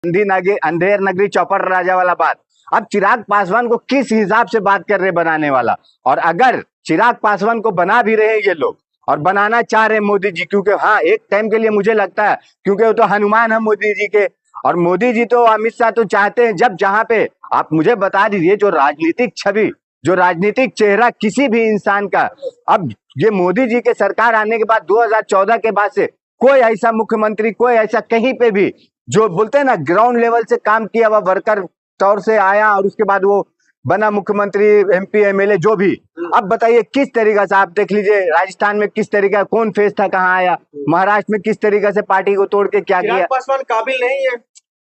अंधेर नगरी चौपड़ राजा वाला बात। अब चिराग पासवान को किस हिसाब से बात कर रहे बनाने वाला, और अगर चिराग पासवान को बना भी रहे ये लोग और बनाना चाह रहे मोदी जी, क्योंकि हाँ एक टाइम के लिए मुझे लगता है, क्योंकि वो तो हनुमान है मोदी जी के, और मोदी जी तो अमित शाह तो चाहते हैं जब जहां पे, आप मुझे बता दीजिए जो राजनीतिक छवि, जो राजनीतिक चेहरा किसी भी इंसान का, अब ये मोदी जी के सरकार आने के बाद 2014 के बाद से कोई ऐसा मुख्यमंत्री, कोई ऐसा कहीं पे भी जो बोलते हैं ना ग्राउंड लेवल से काम किया हुआ वर्कर तौर से आया और उसके बाद वो बना मुख्यमंत्री, एमपी, एमएलए जो भी। अब बताइए किस तरीका से, आप देख लीजिए राजस्थान में किस तरीका, कौन फेस था, कहाँ आया, महाराष्ट्र में किस तरीका से पार्टी को तोड़ के क्या किया। पासवान काबिल नहीं है।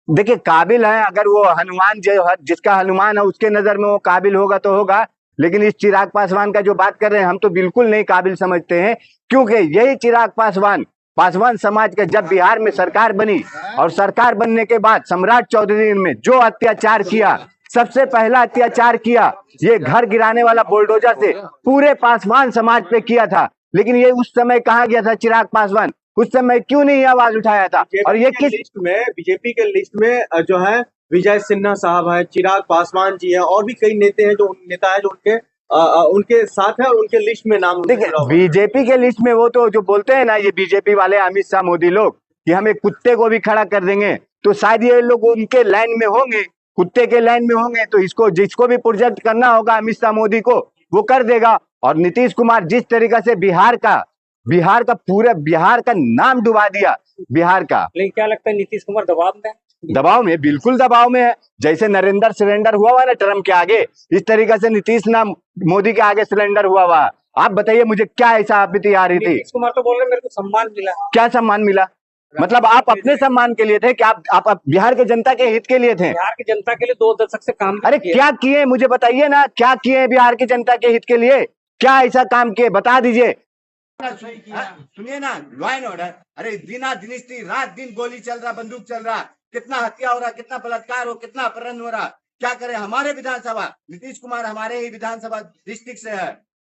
देखिए काबिल है, अगर वो हनुमान जो जिसका हनुमान है उसके नजर में वो काबिल होगा तो होगा, लेकिन इस चिराग पासवान का जो बात कर रहे हैं हम तो बिल्कुल नहीं काबिल समझते हैं, क्योंकि यही चिराग पासवान समाज के जब बिहार में सरकार बनी और सरकार बनने के बाद सम्राट चौधरी ने जो अत्याचार किया, सबसे पहला अत्याचार किया ये घर गिराने वाला बुलडोजर से पूरे पासवान समाज पे किया था। लेकिन ये उस समय कहाँ गया था चिराग पासवान, उस समय क्यों नहीं आवाज उठाया था। और ये किस लिस्ट में, बीजेपी के लिस्ट में जो है विजय सिन्हा साहब है, चिराग पासवान जी हैं, और भी कई नेता हैं जो उनके साथ है और उनके लिस्ट में नाम। देखिए बीजेपी के लिस्ट में वो तो जो बोलते हैं ना ये बीजेपी वाले अमित शाह मोदी लोग कि हम एक कुत्ते को भी खड़ा कर देंगे, तो शायद ये लोग उनके लाइन में होंगे, कुत्ते के लाइन में होंगे, तो इसको जिसको भी प्रोजेक्ट करना होगा अमित शाह मोदी को वो कर देगा। और नीतीश कुमार जिस तरीका से बिहार का पूरे बिहार का नाम डुबा दिया बिहार का। लेकिन क्या लगता है नीतीश कुमार दबाव में बिल्कुल दबाव में है, जैसे नरेंद्र सिलेंडर हुआ ना ट्रम्प के आगे, इस तरीके से नीतीश ना मोदी के आगे सिलेंडर हुआ। आप बताइए मुझे क्या ऐसा आपत्ति आ रही थी। नीतीश कुमार तो बोल रहे मेरे को सम्मान मिला। क्या सम्मान मिला, मतलब आप अपने सम्मान के लिए थे कि आप बिहार के जनता के हित के लिए थे। बिहार की जनता के लिए 2 दशक से काम। अरे क्या किए मुझे बताइए ना, क्या किए बिहार की जनता के हित के लिए, क्या ऐसा काम किए बता दीजिए। सुनिए ना, लॉ एंड ऑर्डर, अरे दिनिस्ती रात दिन गोली चल रहा, बंदूक चल रहा, कितना हत्या हो रहा, कितना बलात्कार हो, कितना अपहरण हो रहा, क्या करे। हमारे विधानसभा, नीतीश कुमार हमारे ही विधानसभा डिस्ट्रिक्ट से है,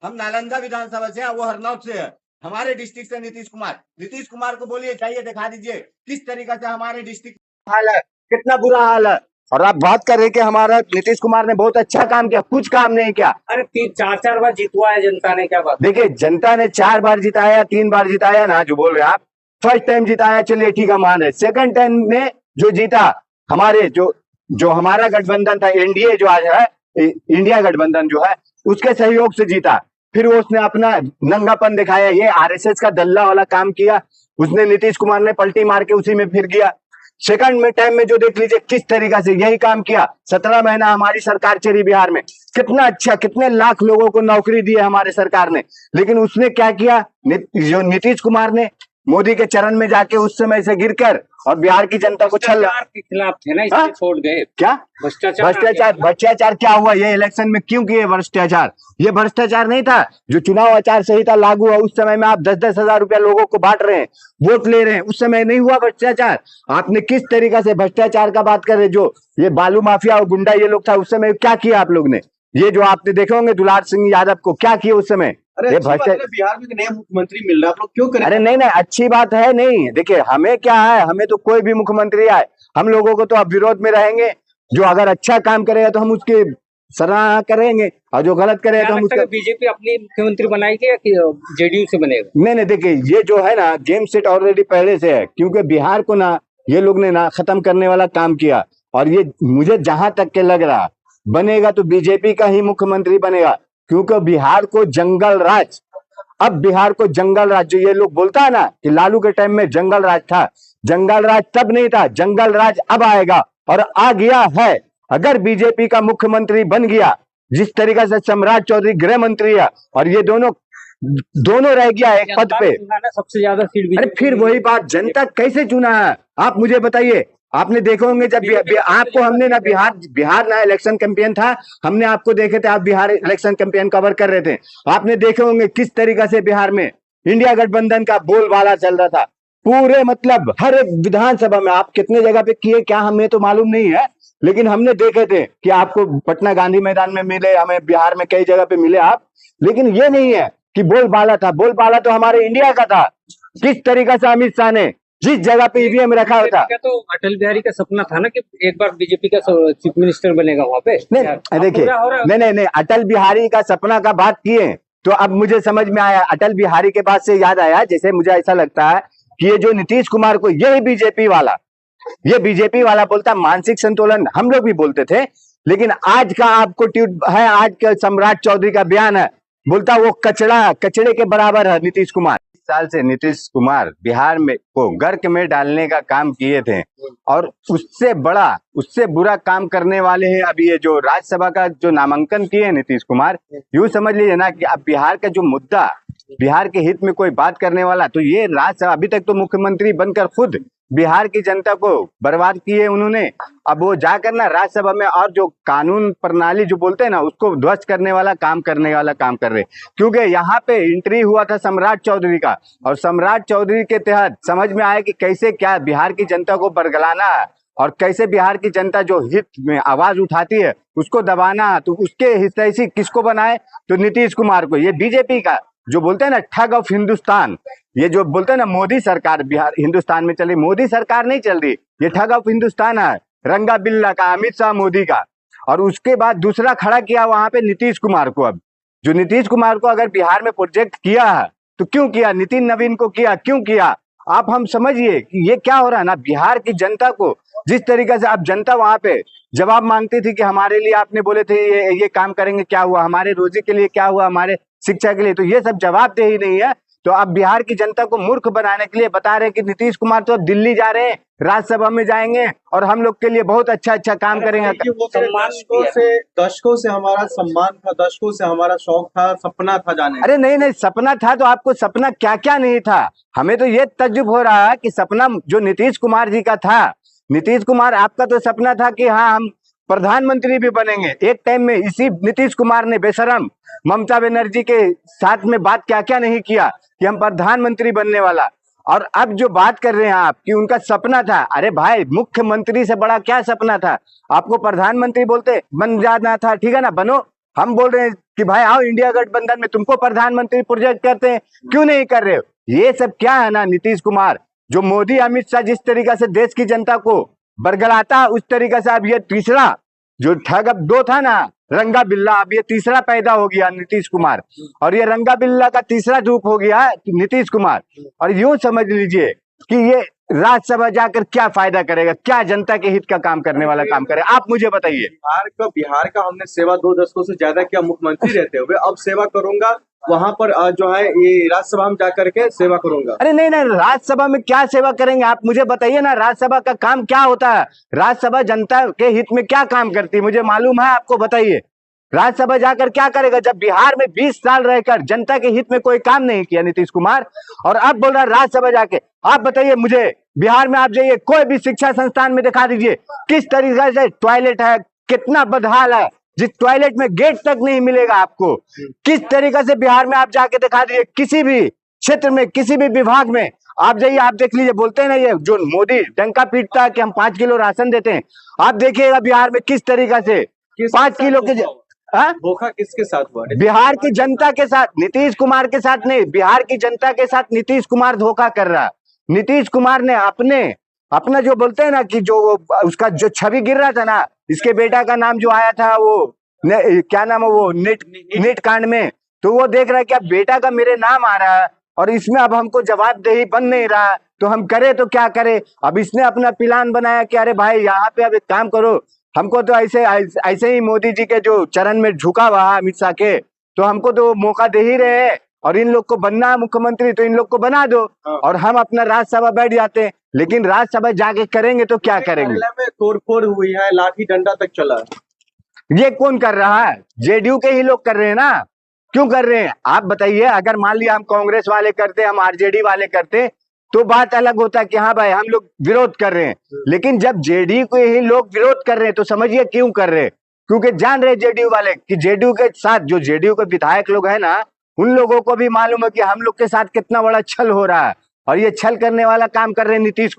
हम नालंदा विधानसभा से हैं, वो हरनौत से है, हमारे डिस्ट्रिक्ट से नीतीश कुमार को बोलिए जाइए दिखा दीजिए किस तरीका से हमारे डिस्ट्रिक्ट हाल है, कितना बुरा हाल है। और आप बात कर रहे कि हमारा नीतीश कुमार ने बहुत अच्छा काम किया, कुछ काम नहीं किया। अरे 3-4 बार जितवाया जनता ने, क्या बात। देखिए जनता ने 4 बार जिताया, 3 बार जिताया ना जो बोल रहे हैं आप, फर्स्ट टाइम जिताया चलिए ठीक है मान है, सेकंड टाइम में जो जीता हमारे जो हमारा गठबंधन था एनडीए जो आज है, इंडिया गठबंधन जो है उसके सहयोग से जीता। फिर वो उसने अपना नंगापन दिखाया, ये आरएसएस का दल्ला वाला काम किया उसने, नीतीश कुमार ने पलटी मार के उसी में फिर गया। सेकंड में टाइम में जो देख लीजिए किस तरीका से यही काम किया, 17 महीना हमारी सरकार चली बिहार में, कितना अच्छा, कितने लाख लोगों को नौकरी दी है हमारे सरकार ने। लेकिन उसने क्या किया, जो नीतीश कुमार ने मोदी के चरण में जाके उस समय से गिरकर और बिहार की जनता को छल के खिलाफ थे ना, इसलिए छोड़ गए। क्या भ्रष्टाचार क्या हुआ ये इलेक्शन में, क्यों किए भ्रष्टाचार, ये भ्रष्टाचार नहीं था। जो चुनाव आचार संहिता लागू हुआ उस समय में आप 10-10 हजार रुपया लोगों को बांट रहे हैं, वोट ले रहे हैं, उस समय नहीं हुआ भ्रष्टाचार। आपने किस तरीका से भ्रष्टाचार का बात कर रहे, जो ये बालू माफिया और गुंडा ये लोग था उस समय क्या किया आप लोग ने, ये जो आपने देखे होंगे दुलार सिंह यादव को क्या किया उस समय। अरे बिहार में नया मुख्यमंत्री मिल रहा है, आप लोग क्यों करें। अरे नहीं अच्छी बात है, नहीं देखिए हमें क्या है, हमें तो कोई भी मुख्यमंत्री आए हम लोगों को तो अब विरोध में रहेंगे, जो अगर अच्छा काम करेगा तो हम उसकी सराहना करेंगे और जो गलत करेगा तो हम उसका। बीजेपी अपनी मुख्यमंत्री बनाएगी या जेडीयू से बनेगा। नहीं देखिए ये जो है ना गेम सेट ऑलरेडी पहले से है, क्योंकि बिहार को ना ये लोग ने ना खत्म करने वाला काम किया, और ये मुझे जहां तक के लग रहा बनेगा तो बीजेपी का ही मुख्यमंत्री बनेगा, क्योंकि बिहार को जंगल राज, अब बिहार को जंगल राज, जो ये लोग बोलता है ना कि लालू के टाइम में जंगल राज था, जंगल राज तब नहीं था, जंगल राज अब आएगा और आ गया है। अगर बीजेपी का मुख्यमंत्री बन गया, जिस तरीके से सम्राट चौधरी गृह मंत्री है और ये दोनों रह गया एक पद पे, सबसे ज्यादा सीट। अरे फिर वही बात, जनता कैसे चुना है आप मुझे बताइए। आपने देखे होंगे जब आपको हमने ना बिहार ना इलेक्शन कैंपेन था, हमने आपको देखे थे, आप बिहार इलेक्शन कैंपेन कवर कर रहे थे, आपने देखे होंगे किस तरीके से बिहार में इंडिया गठबंधन का बोलबाला चल रहा था पूरे, मतलब हर विधानसभा में। आप कितने जगह पे किए क्या हमें तो मालूम नहीं है, लेकिन हमने देखे थे कि आपको पटना गांधी मैदान में मिले, हमें बिहार में कई जगह पे मिले आप, लेकिन ये नहीं है कि बोलबाला था, बोलबाला तो हमारे इंडिया का था। किस तरीके से अमित शाह ने जिस जगह पे ईवीएम रखा हुआ था। क्या तो अटल बिहारी का सपना था ना कि एक बार बीजेपी का चीफ मिनिस्टर बनेगा वहाँ पे। नहीं देखिए, पूरा हो रहा है। नहीं, अटल बिहारी का सपना का बात किए तो अब मुझे समझ में आया, अटल बिहारी के बाद से याद आया, जैसे मुझे ऐसा लगता है कि ये जो नीतीश कुमार को, ये बीजेपी वाला बोलता मानसिक संतुलन, हम लोग भी बोलते थे, लेकिन आज का आपको है, आज का सम्राट चौधरी का बयान है, बोलता वो कचड़े के बराबर है नीतीश कुमार। इस साल से नीतीश कुमार बिहार में को गर्क में डालने का काम किए थे, और उससे बुरा काम करने वाले हैं अभी ये जो राज्यसभा का जो नामांकन किए नीतीश कुमार। यूं समझ लीजिए ना कि अब बिहार का जो मुद्दा, बिहार के हित में कोई बात करने वाला, तो ये राज्यसभा, अभी तक तो मुख्यमंत्री बनकर खुद बिहार की जनता को बर्बाद किए उन्होंने, अब वो जाकर ना राज्यसभा में और जो कानून प्रणाली जो बोलते हैं ना, उसको ध्वस्त करने वाला काम कर रहे। क्योंकि यहाँ पे एंट्री हुआ था सम्राट चौधरी का, और सम्राट चौधरी के तहत समझ में आया कि कैसे क्या बिहार की जनता को बरगलाना है, और कैसे बिहार की जनता जो हित में आवाज उठाती है उसको दबाना। तो उसके हितैषी किसको बनाए? तो नीतीश कुमार को। ये बीजेपी का जो बोलते हैं ना ठग ऑफ हिंदुस्तान, ये जो बोलते हैं ना मोदी सरकार बिहार हिंदुस्तान में चल रही, मोदी सरकार नहीं चल रही, ये ठग ऑफ हिंदुस्तान है, रंगा बिल्ला का, अमित शाह मोदी का। और उसके बाद दूसरा खड़ा किया वहां पे नीतीश कुमार को। अब जो नीतीश कुमार को अगर बिहार में प्रोजेक्ट किया है तो क्यों किया? नितिन नवीन को किया, क्यों किया? आप हम समझिए कि ये क्या हो रहा है ना, बिहार की जनता को जिस तरीके से अब जनता वहां पे जवाब मांगती थी कि हमारे लिए आपने बोले थे ये काम करेंगे, क्या हुआ? हमारे रोजी के लिए क्या हुआ? हमारे शिक्षा के लिए? तो ये सब जवाब दे ही नहीं है। तो अब बिहार की जनता को मूर्ख बनाने के लिए बता रहे हैं कि नीतीश कुमार तो अब दिल्ली जा रहे हैं, राज्यसभा में जाएंगे और हम लोग के लिए बहुत अच्छा काम करेंगे। दशकों से हमारा सम्मान था, दशकों से हमारा शौक था, सपना था जाने। अरे नहीं, सपना था तो आपको सपना क्या क्या नहीं था? हमें तो ये तजुब हो रहा है कि सपना जो नीतीश कुमार जी का था, नीतीश कुमार आपका तो सपना था कि हाँ हम प्रधानमंत्री भी बनेंगे। एक टाइम में इसी नीतीश कुमार ने बेशरम ममता बनर्जी के साथ में बात क्या क्या नहीं किया कि हम प्रधानमंत्री बनने वाला। और अब जो बात कर रहे हैं आप कि उनका सपना था, अरे भाई मुख्यमंत्री से बड़ा क्या सपना था? आपको प्रधानमंत्री बोलते बन जाना था, ठीक है ना, बनो। हम बोल रहे हैं कि भाई आओ इंडिया गठबंधन में, तुमको प्रधानमंत्री प्रोजेक्ट करते हैं, क्यों नहीं कर रहे हो? ये सब क्या है ना नीतीश कुमार, जो मोदी अमित शाह जिस तरीके से देश की जनता को बरगलाता, उस तरीके से अब ये तीसरा जो ठग, अब दो था ना रंगा बिल्ला, अब ये तीसरा पैदा हो गया नीतीश कुमार, और ये रंगा बिल्ला का तीसरा रूप हो गया नीतीश कुमार। और यूं समझ लीजिए कि ये राज्यसभा जाकर क्या फायदा करेगा, क्या जनता के हित का काम करने वाला काम करेगा? आप मुझे बताइए। बिहार का हमने सेवा 2 दशकों से ज्यादा किया मुख्यमंत्री रहते हुए, अब सेवा करूंगा वहां पर जो है ये राज्यसभा में जाकर के सेवा करूंगा। अरे नहीं, राज्यसभा में क्या सेवा करेंगे? आप मुझे बताइए ना, राज्यसभा का काम क्या होता है? राज्यसभा जनता के हित में क्या काम करती है? मुझे मालूम है, आपको बताइए। राज्यसभा जाकर क्या करेगा जब बिहार में 20 साल रहकर जनता के हित में कोई काम नहीं किया नीतीश कुमार, और अब बोल रहा है राज्यसभा जाके। आप बताइए मुझे, बिहार में आप जाइए, कोई भी शिक्षा संस्थान में दिखा दीजिए किस तरीके से टॉयलेट है, कितना बदहाल है, जिस टॉयलेट में गेट तक नहीं मिलेगा आपको। किस तरीके से बिहार में आप जाके दिखा दीजिए, किसी भी क्षेत्र में, किसी भी विभाग में आप जाइए, आप देख लीजिए। बोलते हैं ना ये जो मोदी डंका पीटता है कि हम 5 किलो राशन देते हैं, आप देखिएगा बिहार में किस तरीके से 5 किलो के धोखा किसके साथ हुआ? बिहार की जनता के साथ, नीतीश कुमार के साथ नहीं, बिहार की जनता के साथ नीतीश कुमार धोखा कर रहा है। नीतीश कुमार ने अपना जो बोलते हैं ना कि जो उसका जो छवि गिर रहा था ना, इसके बेटा का नाम जो आया था वो क्या नाम है वो नीट कांड में, तो वो देख रहा है कि अब बेटा का मेरे नाम आ रहा है और इसमें अब हमको जवाबदेही बन नहीं रहा, तो हम करे तो क्या करे। अब इसने अपना प्लान बनाया कि अरे भाई यहाँ पे अब एक काम करो, हमको तो ऐसे ही मोदी जी के जो चरण में झुका हुआ है अमित शाह के, तो हमको तो मौका दे ही रहे हैं और इन लोग को बनना मुख्यमंत्री, तो इन लोग को बना दो और हम अपना राज्यसभा बैठ जाते हैं। लेकिन राज्यसभा जाके करेंगे तो क्या करेंगे? तोड़फोड़ हुई है, लाठी डंडा तक चला। ये कौन कर रहा है? जेडीयू के ही लोग कर रहे हैं ना। क्यों कर रहे हैं आप बताइए? अगर मान लिया हम कांग्रेस वाले करते, हम आरजेडी वाले करते, तो बात अलग होता कि हाँ भाई हम लोग विरोध कर रहे हैं। लेकिन जब जेडीयू के ही लोग विरोध कर रहे हैं तो समझिए क्यों कर रहे हैं। क्योंकि जान रहे जेडीयू वाले कि जेडीयू के साथ जो जेडीयू के विधायक लोग है ना, उन लोगों को भी मालूम है कि हम लोग के साथ कितना बड़ा छल हो रहा है और ये छल करने वाला काम कर रहे हैं नीतीश कुमार।